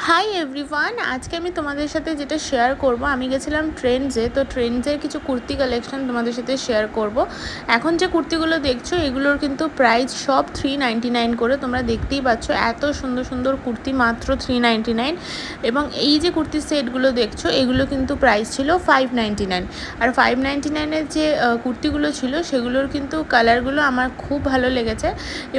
Hi everyone, আজকে আমি তোমাদের সাথে যেটা শেয়ার করব, আমি গেছিলাম ট্রেন্ডসে। তো ট্রেন্ডসের কিছু কুর্তি কালেকশন তোমাদের সাথে শেয়ার করব। এখন যে কুর্তিগুলো দেখছো এগুলোর কিন্তু প্রাইস সব 399 করে। তোমরা দেখতেই পাচ্ছ এত সুন্দর সুন্দর কুর্তি মাত্র 399। এবং এই যে কুর্তি সেটগুলো দেখছো এগুলো কিন্তু প্রাইস ছিল 599। আর 599-এর যে কুর্তিগুলো ছিল সেগুলোর কিন্তু কালারগুলো আমার খুব ভালো লেগেছে।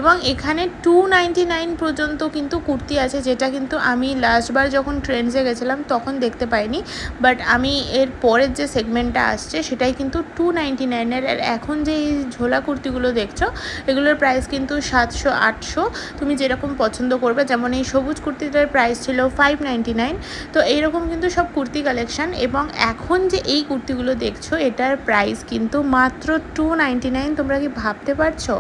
এবং এখানে 299 পর্যন্ত কিন্তু কুর্তি আছে, যেটা কিন্তু আমি লাস্টবার যখন ট্রেন্ডসে গেছিলাম তখন দেখতে পাইনি। বাট আমি এর পরের যে সেগমেন্টটা আসছে সেটাই কিন্তু 299-এর। আর এখন যে এই ঝোলা কুর্তিগুলো দেখছো এগুলোর প্রাইস কিন্তু 700-800, তুমি যেরকম পছন্দ করবে। যেমন এই সবুজ কুর্তিটার প্রাইস ছিল 599। তো এইরকম কিন্তু সব কুর্তি কালেকশান। এবং এখন যে এই কুর্তিগুলো দেখছো এটার প্রাইস কিন্তু মাত্র 299। তোমরা কি ভাবতে পারছো?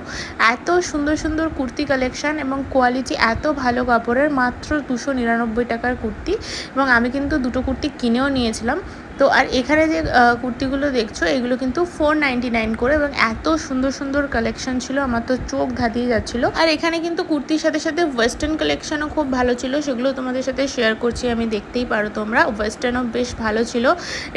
এত সুন্দর সুন্দর কুর্তি কালেকশান এবং কোয়ালিটি এত ভালো কাপড়ের, মাত্র 299 টাকার কুর্তি। এবং আমি কিন্তু দুটো কুর্তি কিনেও নিয়েছিলাম। তো আর এখানে যে কুর্তিগুলো দেখছো এগুলো কিন্তু 499 করে। এবং এত সুন্দর সুন্দর কালেকশন ছিল, আমার তো চোখ ধাঁধিয়ে যাচ্ছিলো। আর এখানে কিন্তু কুর্তির সাথে সাথে ওয়েস্টার্ন কালেকশনও খুব ভালো ছিল, সেগুলো তোমাদের সাথে শেয়ার করছি। আমি দেখতেই পারো তোমরা, ওয়েস্টার্নও বেশ ভালো ছিল।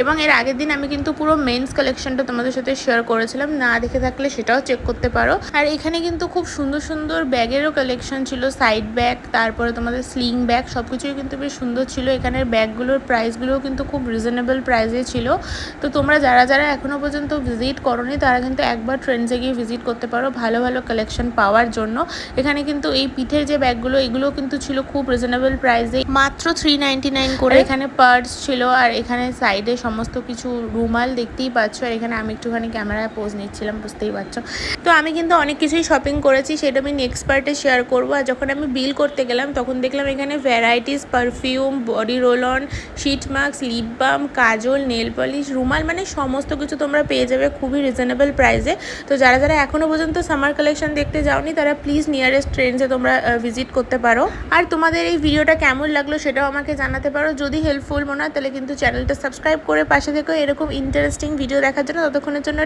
এবং এর আগের দিন আমি কিন্তু পুরো মেন্স কালেকশনটা তোমাদের সাথে শেয়ার করেছিলাম, না দেখে থাকলে সেটাও চেক করতে পারো। আর এখানে কিন্তু খুব সুন্দর সুন্দর ব্যাগেরও কালেকশন ছিল, সাইড ব্যাগ, তারপরে তোমাদের স্লিং ব্যাগ, সব কিছুই কিন্তু বেশ সুন্দর ছিল। এখানের ব্যাগগুলোর প্রাইসগুলোও কিন্তু খুব রিজনেবল প্রাইসে ছিল। তো তোমরা যারা যারা এখনও পর্যন্ত ভিজিট করোনি তারা কিন্তু একবার ট্রেন্ডসে গিয়ে ভিজিট করতে পারো ভালো ভালো কালেকশন পাওয়ার জন্য। এখানে কিন্তু এই পিঠের যে ব্যাগগুলো এগুলো কিন্তু ছিল খুব রিজনেবল প্রাইসে, মাত্র 399 করে। এখানে পার্স ছিল, আর এখানে সাইডে সমস্ত কিছু রুমাল দেখতেই পাচ্ছ। আর এখানে আমি একটুখানি ক্যামেরায় পোজ নিচ্ছিলাম, বুঝতেই পারছো। তো আমি কিন্তু অনেক কিছুই শপিং করেছি, সেটা আমি নেক্সট পার্টে শেয়ার করবো। আর যখন আমি বিল করতে গেলাম তখন দেখলাম এখানে varieties perfume, body roll on, sheet mask, lip balm, kajal, nail polish, রুমাল, মানে সমস্ত কিছু তোমরা পেয়ে যাবে খুবই রিজনেবল প্রাইসে। তো যারা যারা এখনও পর্যন্ত সামার কালেকশন দেখতে যাওনি তারা প্লিজ নিয়ারেস্ট ট্রেন্ডসে তোমরা ভিজিট করতে পারো। আর তোমাদের এই ভিডিওটা কেমন লাগলো সেটাও আমাকে জানাতে পারো। যদি হেল্পফুল মনে হয় তাহলে কিন্তু চ্যানেলটা সাবস্ক্রাইব করে পাশে থেকো এরকম ইন্টারেস্টিং ভিডিও দেখার জন্য। ততক্ষণের জন্য